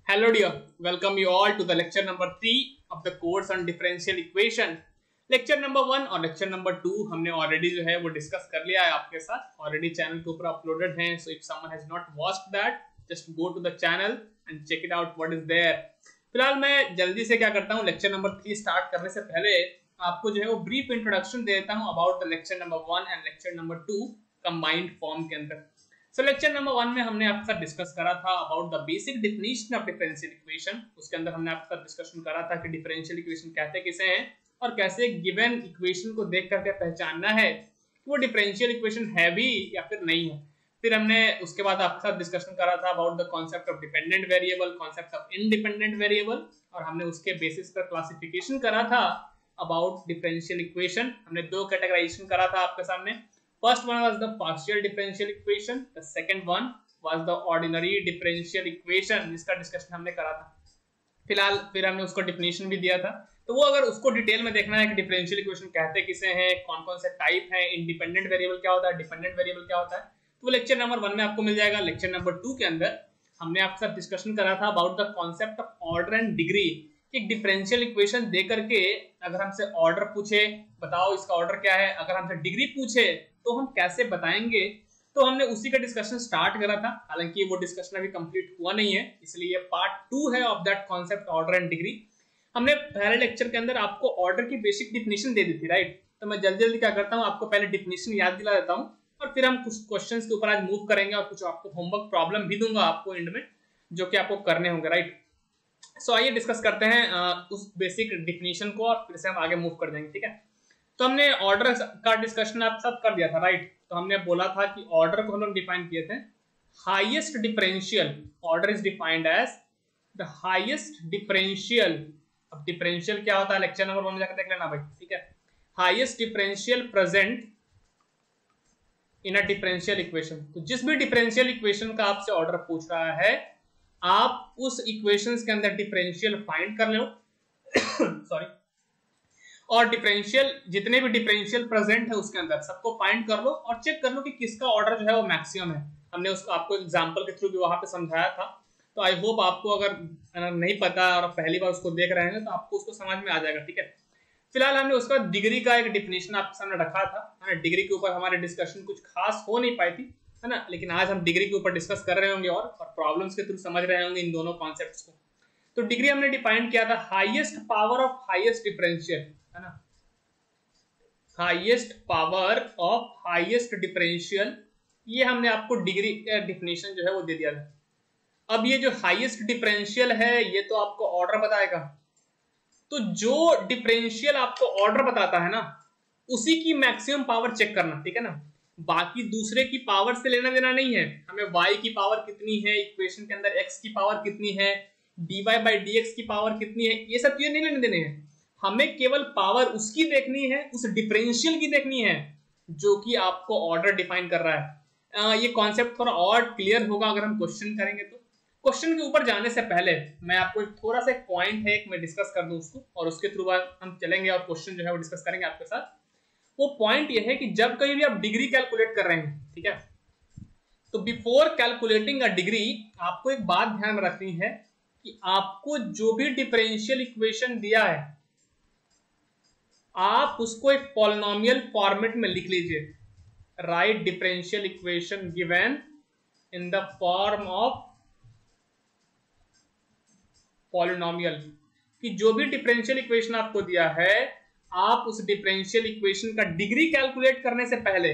Hello dear, welcome you all to the lecture number 3 of the course on differential equation. Lecture number 1 और lecture number 2 हमने already जो है वो discuss कर लिया है आपके साथ, ऑलरेडी चैनल के ऊपर अपलोडेड हैं. So if someone has not watched that, just go to the channel and check it out what is there. फिलहाल मैं जल्दी से क्या करता हूँ, लेक्चर नंबर 3 स्टार्ट करने से पहले आपको जो है वो ब्रीफ इंट्रोडक्शन दे देता हूँ about the lecture number 1 and lecture number 2 combined form के अंदर. सो लेक्चर नंबर 1 में हमने आपके साथ डिस्कस करा था about the basic definition of differential equation. उसके अंदर हमने आपके साथ डिस्कशन करा था कि डिफरेंशियल इक्वेशन कहते किसे हैं और कैसे गिवन इक्वेशन को देख करके पहचानना है कि वो डिफरेंशियल इक्वेशन है भी या फिर नहीं है. फिर हमने उसके बाद आपके साथ डिस्कशन करा था about the concept of dependent variable, concept of independent variable, और हमने उसके बेसिस पर क्लासिफिकेशन करा था अबाउट डिफरेंशियल इक्वेशन. हमने दो कैटेगराइजेशन करा था आपके सामने. First one was the partial differential equation. The second one was the ordinary differential equation, जिसका डिस्कशन हमने करा था. फिलहाल फिर हमने उसको डिफिनेशन भी दिया था. तो वो अगर उसको डिटेल में देखना है कि डिफरेंशियल इक्वेशन कहते किसे हैं, कौन कौन से टाइप हैं, इंडिपेंडेंट वेरिएबल क्या होता है, डिपेंडेंट वेरिएबल क्या होता है, तो वो लेक्चर नंबर 1 में आपको मिल जाएगा. लेक्चर नंबर 2 के अंदर हमने आपके साथ डिस्कशन करा था about the concept of order and degree. एक डिफरेंशियल इक्वेशन दे करके अगर हमसे ऑर्डर पूछे, बताओ इसका ऑर्डर क्या है, अगर हमसे डिग्री पूछे तो हम कैसे बताएंगे. तो हमने उसी का डिस्कशन स्टार्ट करा था. हालांकि वो डिस्कशन अभी कंप्लीट हुआ नहीं है, इसलिए पार्ट 2 है of that concept order and degree. हमने पहले लेक्चर के अंदर आपको ऑर्डर की बेसिक डिफिनेशन दे दी थी, राइट. तो मैं जल्दी जल्दी क्या करता हूँ, आपको पहले डिफिनेशन याद दिला देता हूँ और फिर हम कुछ क्वेश्चंस के ऊपर आज मूव करेंगे और कुछ आपको होमवर्क प्रॉब्लम भी दूंगा आपको एंड में, जो कि आपको करने होंगे, राइट. सो आइए डिस्कस करते हैं उस बेसिक डिफिनेशन को और फिर से हम आगे मूव कर जाएंगे, ठीक है. तो हमने ऑर्डर का डिस्कशन आपके साथ कर दिया था, राइट. तो हमने बोला था कि ऑर्डर को हम लोग डिफाइन किए थे, highest differential. Order is defined as the highest differential. अब डिफरेंशियल क्या होता है लेक्चर नंबर 1 में जाकर देख लेना भाई, ठीक है. Highest differential present in a differential equation. तो जिस भी डिफरेंशियल इक्वेशन का आपसे ऑर्डर पूछ रहा है, आप उस इक्वेशंस के अंदर डिफरेंशियल फाइंड कर लो सॉरी, और डिफरेंशियल जितने भी डिफरेंशियल प्रेजेंट है उसके अंदर सबको फाइंड कर लो और चेक कर लो कि किसका ऑर्डर जो है वो मैक्सिमम है. हमने उसको आपको एग्जांपल के थ्रू भी वहां पे समझाया था. तो आई होप आपको अगर नहीं पता और पहली बार उसको देख रहे हैं तो आपको उसको समझ में आ जाएगा, ठीक है. फिलहाल हमने उसका डिग्री का एक डिफिनेशन आपके सामने रखा था. डिग्री के ऊपर हमारे डिस्कशन कुछ खास हो नहीं पाई थी, है ना, लेकिन आज हम डिग्री के ऊपर डिस्कस कर रहे होंगे और प्रॉब्लम्स के थ्रू समझ रहे होंगे इन दोनों कॉन्सेप्ट्स को. तो डिग्री हमने डिफाइन किया था highest power of highest differential, है ना, highest power of highest differential. ये हमने आपको डिग्री डिफिनेशन जो है वो दे दिया था. अब ये जो हाईएस्ट डिफरेंशियल है ये तो आपको ऑर्डर बताएगा. तो जो डिफरेंशियल आपको ऑर्डर बताता है ना, उसी की मैक्सिमम पावर चेक करना, ठीक है ना. बाकी दूसरे की पावर से लेना देना नहीं है. हमें y की पावर कितनी है इक्वेशन के अंदर, x की पावर कितनी है, dy by dx की पावर कितनी है, ये सब चीजें नहीं लेने देने हैं. हमें केवल पावर उसकी देखनी है, उस डिफरेंशियल की देखनी है जो कि आपको ऑर्डर डिफाइन कर रहा है. ये कॉन्सेप्ट थोड़ा और क्लियर होगा अगर हम क्वेश्चन करेंगे. तो क्वेश्चन के ऊपर जाने से पहले मैं आपको थोड़ा सा एक पॉइंट है, एक मैं डिस्कस कर दूं उसको और उसके थ्रू हम चलेंगे और क्वेश्चन जो है वो डिस्कस करेंगे आपके साथ. वो पॉइंट ये है कि जब कहीं भी आप डिग्री कैलकुलेट कर रहे हैं, ठीक है, तो बिफोर कैलकुलेटिंग अ डिग्री आपको एक बात ध्यान में रखनी है कि आपको जो भी डिफरेंशियल इक्वेशन दिया है आप उसको एक पॉलिनोमियल फॉर्मेट में लिख लीजिए. Right differential equation given in the form of polynomial. कि जो भी डिफरेंशियल इक्वेशन आपको दिया है, आप उस डिफरेंशियल इक्वेशन का डिग्री कैलकुलेट करने से पहले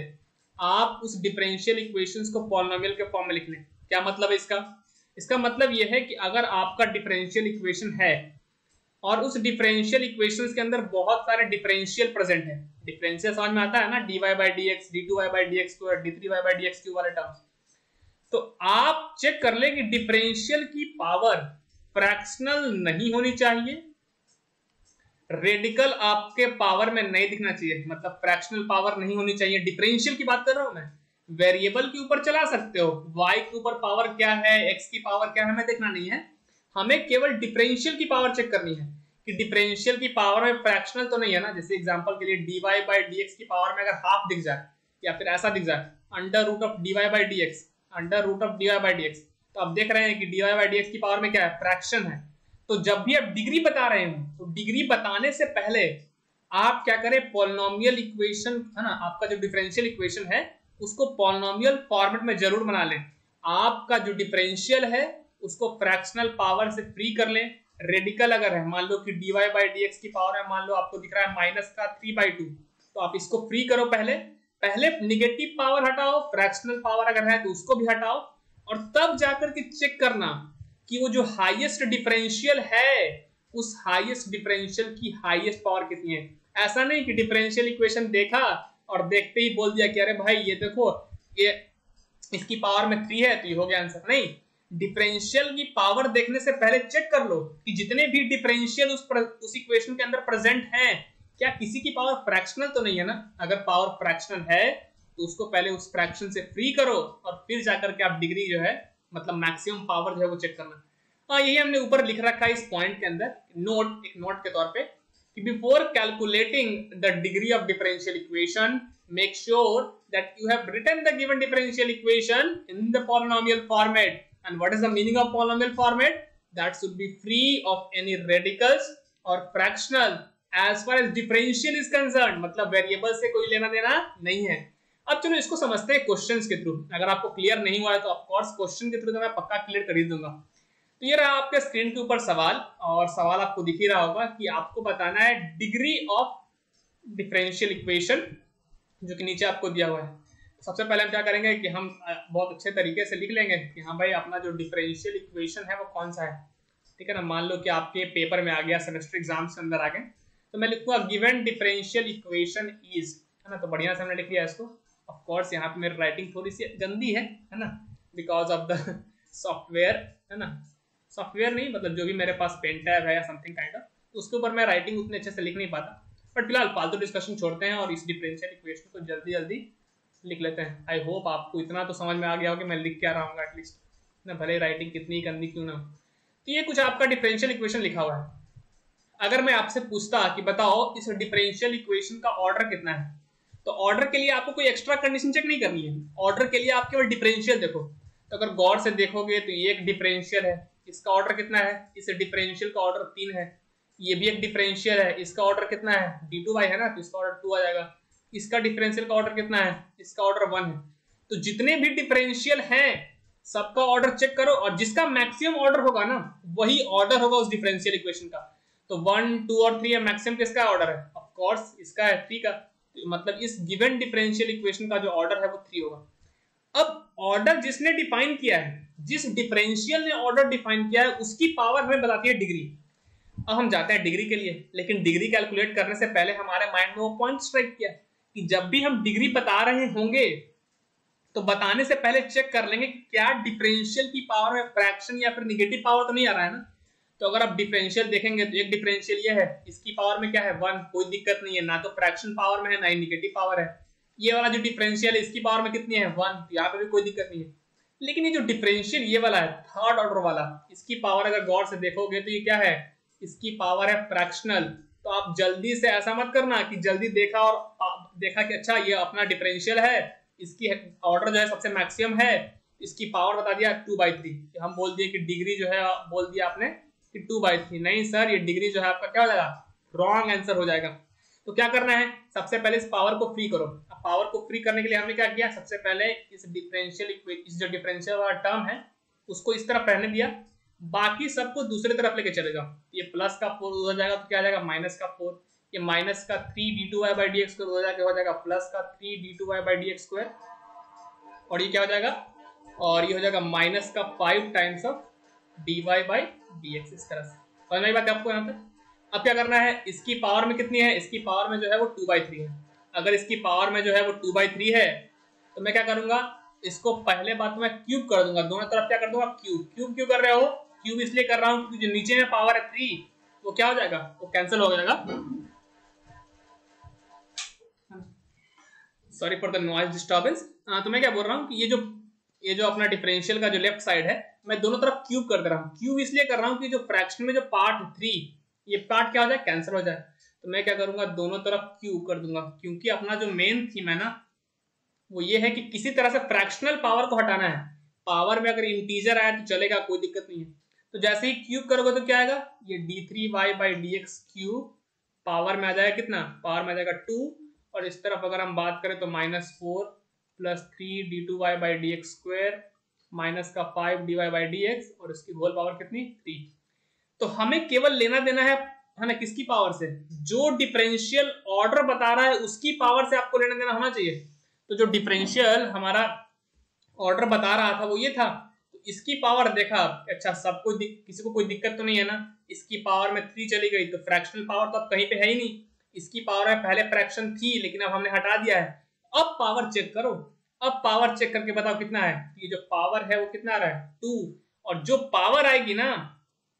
आप उस डिफरेंशियल इक्वेशंस को पॉलिनोमियल के फॉर्म में लिख लें. क्या मतलब है इसका? इसका मतलब यह है कि अगर आपका डिफरेंशियल इक्वेशन है और उस डिफरेंशियल इक्वेशंस के अंदर बहुत सारे डिफरेंशियल प्रेजेंट है, डिफरेंशियल समझ में आता है ना, dy by dx, d2y by dx2 और d3y by dx3 वाले टर्म्स. तो आप चेक कर ले कि डिफरेंशियल की पावर फ्रैक्शनल नहीं होनी चाहिए, रेडिकल आपके पावर में नहीं दिखना चाहिए, मतलब फ्रैक्शनल पावर नहीं होनी चाहिए. डिफरेंशियल की बात कर रहा हूं मैं. वेरिएबल के ऊपर चला सकते हो, y के ऊपर पावर क्या है, x की पावर क्या है, हमें देखना नहीं है. हमें केवल डिफरेंशियल की पावर चेक करनी है कि डिफरेंशियल की पावर में फ्रैक्शनल तो नहीं है ना. जैसे एग्जांपल के लिए dy by dx की पावर में अगर हाफ दिख जाए या फिर ऐसा दिख जाए under root of dy by dx, under root of dy by dx, तो आप देख रहे हैं कि dy बाई डी एक्स की पावर में क्या है, फ्रैक्शन है। तो जब भी आप डिग्री बता रहे हो तो डिग्री बताने से पहले आप क्या करें, पॉलिनोमियल इक्वेशन है ना, आपका जो डिफरेंशियल इक्वेशन है उसको पॉलिनोमियल फॉर्मेट में जरूर बना लें। आपका जो डिफरेंशियल है उसको फ्रैक्शनल पावर से फ्री कर लें। रेडिकल अगर है, मान लो कि dy बाई डी एक्स की पावर है, मान लो आपको दिख रहा है माइनस का 3/2, तो आप इसको फ्री करो। पहले निगेटिव पावर हटाओ, फ्रैक्शनल पावर अगर है तो उसको भी हटाओ, और तब जाकर के चेक करना कि वो जो हाईएस्ट डिफरेंशियल है उस हाईएस्ट डिफरेंशियल की हाईएस्ट पावर कितनी है। ऐसा नहीं कि डिफरेंशियल इक्वेशन देखा और देखते ही बोल दिया कि अरे भाई ये देखो ये इसकी पावर में 3 है तो ये हो गया आंसर। नहीं, डिफरेंशियल की पावर देखने से पहले चेक कर लो कि जितने भी डिफरेंशियल उस इक्वेशन के अंदर प्रेजेंट हैं क्या किसी की पावर फ्रैक्शनल तो नहीं है ना। अगर पावर फ्रैक्शनल है तो उसको पहले उस फ्रैक्शन से फ्री करो और फिर जाकर के आप डिग्री जो है मतलब मैक्सिमम पावर जो है वो चेक करना। हाँ, यही हमने ऊपर लिख रखा है इस पॉइंट के अंदर, एक नोट के तौर पे कि before calculating the degree of differential equation make sure that you have written the given differential equation in the polynomial format. And what is the meaning of polynomial format? That should be free of any radicals और fractional as far as differential is concern, मतलब variable से कोई लेना देना नहीं है। अब चलो इसको समझते हैं क्वेश्चंस के थ्रू। अगर आपको क्लियर नहीं हुआ है तो ऑफ कोर्स क्वेश्चन के थ्रू तो मैं पक्का क्लियर कर ही दूंगा। तो ये रहा आपके स्क्रीन के ऊपर सवाल, और सवाल आपको दिख ही रहा होगा कि आपको बताना है डिग्री ऑफ डिफरेंशियल इक्वेशन, जो कि नीचे आपको दिया हुआ है। सबसे पहले हम क्या करेंगे कि हम बहुत अच्छे तरीके से लिख लेंगे कि हाँ भाई अपना जो डिफरेंशियल इक्वेशन है वो कौन सा है। ठीक है ना, मान लो कि आपके पेपर में आ गया, सेमेस्टर एग्जाम्स के अंदर आ गए, तो मैं लिखूंगा गिवन डिफरेंशियल इक्वेशन इज, है ना। तो बढ़िया से हमने लिख लिया इसको। ऑफ कोर्स यहाँ पे मेरी राइटिंग थोड़ी सी गंदी है ना, बिकॉज ऑफ द सॉफ्टवेयर, है ना। सॉफ्टवेयर नहीं मतलब जो भी मेरे पास पेन टैब है या समथिंग काइंड ऑफ, तो उसके ऊपर मैं राइटिंग उतने अच्छे से लिख नहीं पाता। बट फिलहाल फालतू डिस्कशन छोड़ते हैं और इस डिफरेंशियल इक्वेशन को जल्दी जल्दी लिख लेते हैं। आई होप आपको इतना तो समझ में आ गया हो कि मैं लिख क्या रहा हूँ एटलीस्ट ना, भले राइटिंग कितनी गंदी क्यों ना हो। तो ये कुछ आपका डिफरेंशियल इक्वेशन लिखा हुआ है। अगर मैं आपसे पूछता कि बताओ इस डिफरेंशियल इक्वेशन का ऑर्डर कितना है, तो ऑर्डर के लिए आपको कोई एक्स्ट्रा कंडीशन चेक नहीं करनी है। ऑर्डर के लिए आप केवल डिफरेंशियल देखो। तो अगर गौर से देखोगे तो ये एक डिफरेंशियल है, इसका ऑर्डर कितना है, इस डिफरेंशियल का ऑर्डर 3 है। ये भी एक डिफरेंशियल है, इसका ऑर्डर कितना है, d2y है ना, तो इसका ऑर्डर 2 आ जाएगा। इसका डिफरेंशियल का ऑर्डर कितना है, इसका ऑर्डर 1 है। तो जितने भी डिफरेंशियल हैं सबका ऑर्डर चेक करो, और जिसका मैक्सिमम ऑर्डर होगा ना वही ऑर्डर होगा उस डिफरेंशियल इक्वेशन का। तो 1, 2 और 3 है, मैक्सिमम किसका ऑर्डर है, ऑफ कोर्स इसका है 3 का। मतलब इस गिवन डिफरेंशियल इक्वेशन का जो ऑर्डर है वो 3 होगा। अब ऑर्डर जिसने डिफाइन किया है, जिस डिफरेंशियल ने ऑर्डर डिफाइन किया है, उसकी पावर हमें बताती है डिग्री। अब हम जाते हैं डिग्री के लिए, लेकिन डिग्री कैलकुलेट करने से पहले हमारे माइंड में वो पॉइंट स्ट्राइक किया कि जब भी हम डिग्री बता रहे होंगे तो बताने से पहले चेक कर लेंगे कि क्या डिफरेंशियल की पावर में फ्रैक्शन या फिर निगेटिव पावर तो नहीं आ रहा है ना। तो अगर आप डिफरेंशियल देखेंगे तो एक डिफरेंशियल ये है, इसकी पावर में क्या है 1, कोई दिक्कत नहीं है, ना तो फ्रैक्शन पावर में है ना ही निगेटिव पावर है। ये वाला जो डिफरेंशियल है इसकी पावर में कितनी है 1, तो यहाँ पे भी कोई दिक्कत नहीं है। लेकिन ये जो डिफरेंशियल ये वाला है थर्ड ऑर्डर वाला, इसकी पावर अगर गौर से देखोगे तो ये क्या है, इसकी पावर है फ्रैक्शनल। तो आप जल्दी से ऐसा मत करना कि जल्दी देखा और देखा कि अच्छा ये अपना डिफरेंशियल है, इसकी ऑर्डर जो है सबसे मैक्सिमम है, इसकी पावर बता दिया 2/3। हम बोल दिए कि डिग्री जो है बोल दिया आपने कि 2/3। नहीं सर, ये डिग्री जो है आपका क्या हो जाएगा, रॉन्ग आंसर हो जाएगा। तो क्या करना है, सबसे पहले इस पावर को फ्री करो। अब पावर को फ्री करने के लिए हमने क्या किया, सबसे पहले इस जो डिफरेंशियल वाला टर्म है उसको इस तरफ रहने दिया, बाकी सबको दूसरी तरफ लेके चले जाओ। ये प्लस का 4 हो जाएगा तो क्या आ जाएगा माइनस का 4, ये माइनस का 3d2y/dx हो जाएगा प्लस का 3d2y/dx², और ये क्या हो जाएगा, और ये हो जाएगा माइनस का 5 टाइम्स ऑफ dy/dx। इस तरह से समझ में आई बात आपको यहाँ पे। अब क्या करना है, इसकी पावर में कितनी है, इसकी पावर में जो है वो 2/3 है। अगर इसकी पावर में जो है वो 2/3 है तो मैं क्या करूंगा, इसको पहले बात में क्यूब कर दूंगा, दोनों तरफ क्या कर दूंगा क्यूब। क्यूब क्यों कर रहे हो, क्यूब इसलिए कर रहा हूं क्योंकि जो नीचे में पावर है 3 वो क्या हो जाएगा, वो कैंसिल हो जाएगा। Sorry for the noise disturbance. तो मैं क्या बोल रहा हूँ कि ये जो अपना डिफरेंशियल का जो लेफ्ट साइड है मैं दोनों तरफ क्यूब कर दे रहा हूँ। क्यूब इसलिए कर रहा हूँ कि जो फ्रैक्शन में जो पार्ट 3 ये पार्ट क्या हो जाए, कैंसिल हो जाए। तो मैं क्या करूंगा, दोनों तरफ क्यूब कर दूंगा, क्योंकि अपना जो मेन थीम है ना वो ये है कि किसी तरह से फ्रैक्शनल पावर को हटाना है। पावर में अगर इंटीजर आया तो चलेगा, कोई दिक्कत नहीं है। तो जैसे ही क्यूब करोगे तो क्या आएगा, ये d3y/dx क्यूब पावर में आ जाएगा कितना, पावर में आ जाएगा 2, और इस तरफ अगर हम बात करें तो -4 + 3 d2y/dx स्क्वायर माइनस का 5 dy/dx और इसकी होल पावर कितनी 3। तो हमें केवल लेना देना है ना किसकी पावर से, जो डिफरेंशियल ऑर्डर बता रहा है उसकी पावर से आपको लेना देना होना चाहिए। तो जो डिफरेंशियल हमारा ऑर्डर बता रहा था वो ये था, तो इसकी पावर देखा, अच्छा सबको किसी को कोई दिक्कत तो नहीं है ना, इसकी पावर में 3 चली गई तो फ्रैक्शनल पावर तो अब कहीं पे है ही नहीं, इसकी पावर में पहले फ्रैक्शन थी लेकिन अब हमने हटा दिया है। अब पावर चेक करो, अब पावर चेक करके बताओ कितना है, ये जो पावर है वो कितना आ रहा है 2, और जो पावर आएगी ना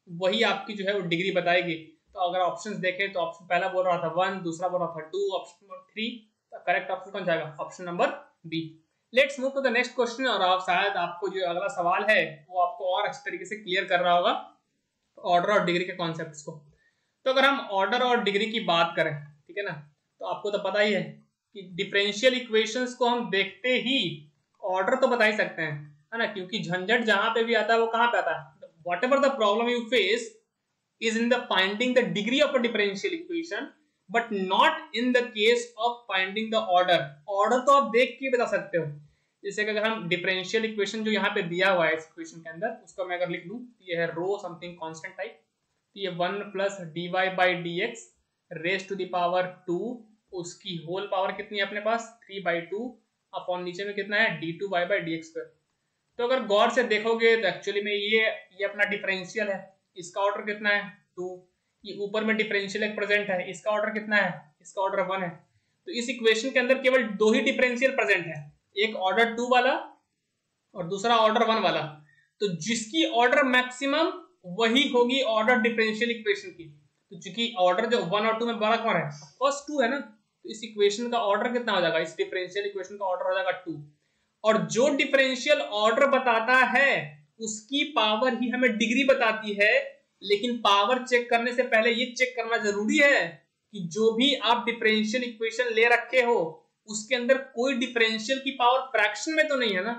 वही आपकी जो है वो डिग्री बताएगी। तो अगर ऑप्शंस देखें तो ऑप्शन पहला बोल रहा था 1, दूसरा बोल रहा था 2, ऑप्शन नंबर 3, तो करेक्ट ऑप्शन कौन जाएगा, option number B. Let's move to the next question, और आप शायद आपको जो अगला सवाल है वो आपको और अच्छे तरीके से क्लियर कर रहा होगा ऑर्डर और डिग्री के कॉन्सेप्ट्स को। तो अगर हम ऑर्डर और डिग्री की बात करें, ठीक है ना, तो आपको तो पता ही है कि डिफरेंशियल इक्वेशंस को हम देखते ही ऑर्डर तो बता ही सकते हैं, है ना, क्योंकि झंझट जहां पे भी आता है वो कहां पे आता है, whatever the problem you face is in the finding the degree of a differential equation but not in the case of finding the order। Order तो आप देख के बता सकते हो, जैसे कि अगर हम डिफरेंशियल इक्वेशन जो यहाँ पे दिया हुआ है इस इक्वेशन के अंदर, उसको मैं अगर लिख लूं, ये है रो समथिंग कांस्टेंट टाइप, तो ये 1 + dy/dx raise to the power 2, उसकी होल पावर कितनी है अपने पास 3/2 अपॉन नीचे में कितना है d2y/dx स्क्वायर। तो अगर गौर से देखोगे तो एक्चुअली में ये अपना डिफरेंशियल है, इसका ऑर्डर कितना है 2, ये ऊपर में डिफरेंशियल एक प्रेजेंट है, इसका ऑर्डर कितना है, इसका ऑर्डर 1 है। तो इस इक्वेशन के अंदर केवल 2 ही डिफरेंशियल प्रेजेंट है, एक ऑर्डर 2 वाला और दूसरा ऑर्डर 1 वाला। तो जिसकी ऑर्डर मैक्सिमम वही होगी ऑर्डर डिफरेंशियल इक्वेशन की। तो चूंकि ऑर्डर जो 1 और 2 में बड़ा कौन है, फर्स्ट 2 है ना, तो इस इक्वेशन का ऑर्डर कितना हो जाएगा, इस डिफरेंशियल इक्वेशन का ऑर्डर हो जाएगा 2। और जो डिफरेंशियल ऑर्डर बताता है उसकी पावर ही हमें डिग्री बताती है, लेकिन पावर चेक करने से पहले ये चेक करना जरूरी है कि जो भी आप डिफरेंशियल इक्वेशन ले रखे हो उसके अंदर कोई डिफरेंशियल की पावर फ्रैक्शन में तो नहीं है ना।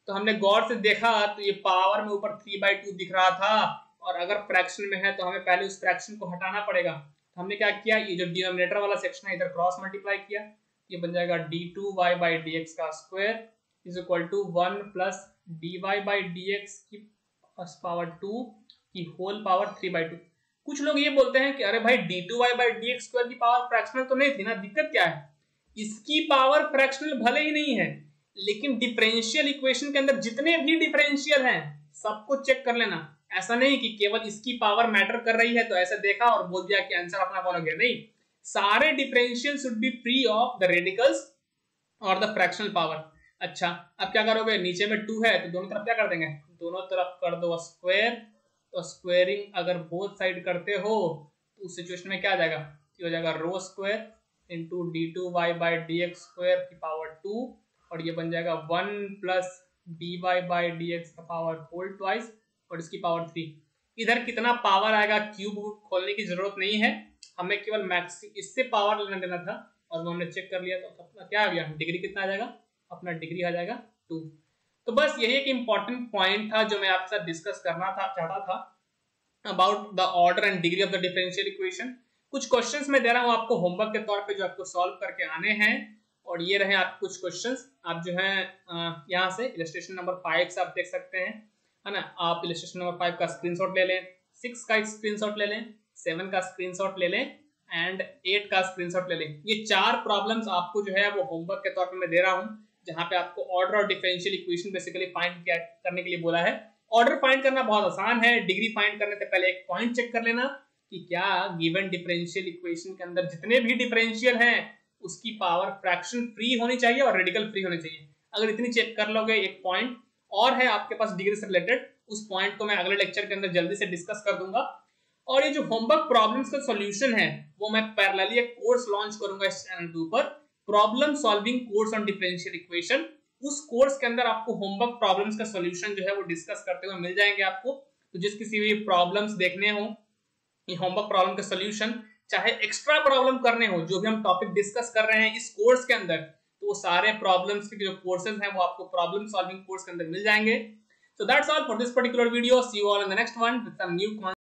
तो हमने गौर से देखा तो ये पावर में ऊपर 3/2 दिख रहा था, और अगर फ्रैक्शन में है तो हमें पहले उस फ्रैक्शन को हटाना पड़ेगा। तो हमने क्या किया, ये जो डिनोमिनेटर वाला सेक्शन है इधर क्रॉस मल्टीप्लाई किया, ये बन जाएगा d2y/dx का square is equal to 1 + dy/dx की पावर 2 की होल पावर 3/2। कुछ लोग ये बोलते हैं कि अरे भाई d2y/dx स्क्वायर की पावर फ्रैक्शनल तो नहीं थी ना, दिक्कत क्या है, इसकी पावर फ्रैक्शनल भले ही नहीं है लेकिन डिफरेंशियल इक्वेशन के अंदर जितने भी डिफरेंशियल हैं सबको चेक कर लेना। ऐसा नहीं कि केवल इसकी पावर मैटर कर रही है तो ऐसे देखा और बोल दिया कि आंसर अपना कौन हो गया, नहीं, सारे differential should be free of the radicals और द फ्रैक्शनल पावर। अच्छा, अब क्या करोगे, नीचे में 2 है तो दोनों तरफ क्या कर देंगे, दोनों तरफ कर दो स्क्वायर। तो स्क्वायरिंग अगर बोथ साइड करते हो तो उस सिचुएशन में क्या आ जाएगा, ये हो जाएगा रो स्क्वायर इंटू d2y/dx स्क्वायर की पावर 2, और ये बन जाएगा 1 + dy/dx का पावर होल ट्वाइस और इसकी पावर 3। इधर कितना पावर आएगा क्यूब खोलने की जरूरत नहीं है, हमें केवल मैक्स इससे पावर लेना देना था और वो हमने चेक कर लिया। तो अपना क्या आ गया, डिग्री कितना आ जाएगा, अपना डिग्री आ जाएगा 2। तो बस यही एक इंपॉर्टेंट पॉइंट था जो मैं आपके साथ डिस्कस करना चाहता था about the order and degree of the differential equation. कुछ क्वेश्चंस मैं दे रहा हूँ आपको होमवर्क के तौर पे जो आपको सॉल्व करके आने हैं, और ये रहे आप कुछ क्वेश्चंस। आप जो है यहाँ से इलस्ट्रेशन नंबर 5 से आप देख सकते हैं, है ना, आप इलस्ट्रेशन नंबर 5 का स्क्रीनशॉट ले लें, 6 का स्क्रीनशॉट ले लें, 7 का स्क्रीनशॉट ले लें एंड 8 का स्क्रीनशॉट ले लें। ये 4 प्रॉब्लम्स आपको जो है वो होमवर्क के तौर पे मैं दे रहा हूँ, जहां पे आपको ऑर्डर और डिफरेंशियल इक्वेशन बेसिकली फाइंड करने के लिए बोला है। ऑर्डर फाइंड करना बहुत आसान है, डिग्री फाइंड करने से पहले एक पॉइंट चेक कर लेना कि क्या गिवन डिफरेंशियल इक्वेशन के अंदर जितने भी डिफरेंशियल हैं उसकी पावर फ्रैक्शन फ्री होनी चाहिए और रेडिकल फ्री होनी चाहिए। अगर इतनी चेक कर लोगे, एक पॉइंट और है आपके पास डिग्री से रिलेटेड, उस पॉइंट को मैं अगले लेक्चर के अंदर जल्दी से डिस्कस कर दूंगा। और ये जो होमवर्क प्रॉब्लम्स का सॉल्यूशन है वो मैं पैरेलली एक कोर्स लॉन्च करूंगा इस चैनल के ऊपर, problem solving course on differential equation. उस कोर्स के अंदर आपको होमवर्क प्रॉब्लम्स का सॉल्यूशन जो है वो डिस्कस करते हुए मिल जाएंगे आपको। तो जिस किसी भी प्रॉब्लम्स देखने हो, ये होमवर्क प्रॉब्लम का सॉल्यूशन, चाहे एक्स्ट्रा प्रॉब्लम करने हो, जो भी हम टॉपिक डिस्कस कर रहे हैं इस कोर्स के अंदर, तो वो सारे प्रॉब्लम्स के जो कोर्सेज हैं वो आपको प्रॉब्लम सॉल्विंग कोर्स के अंदर मिल जाएंगे। So that's all for this particular video. See you all in the next one with some new content.